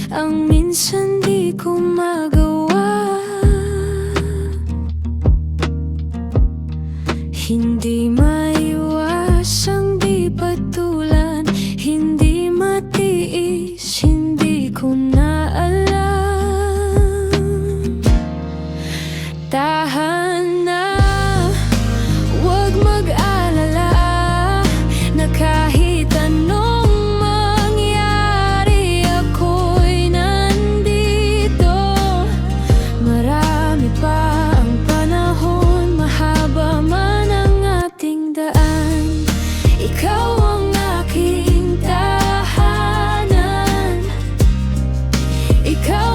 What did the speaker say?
ang minsan di ko magawa. Hindi maiwasang di patulan, hindi matiis, hindi ko na alam. Tahan na, huwag mag-alala, na kahit anong mangyari, ako'y nandito. Marami pa ang panahon, mahaba man ang ating daan. Ikaw ang aking tahanan, ikaw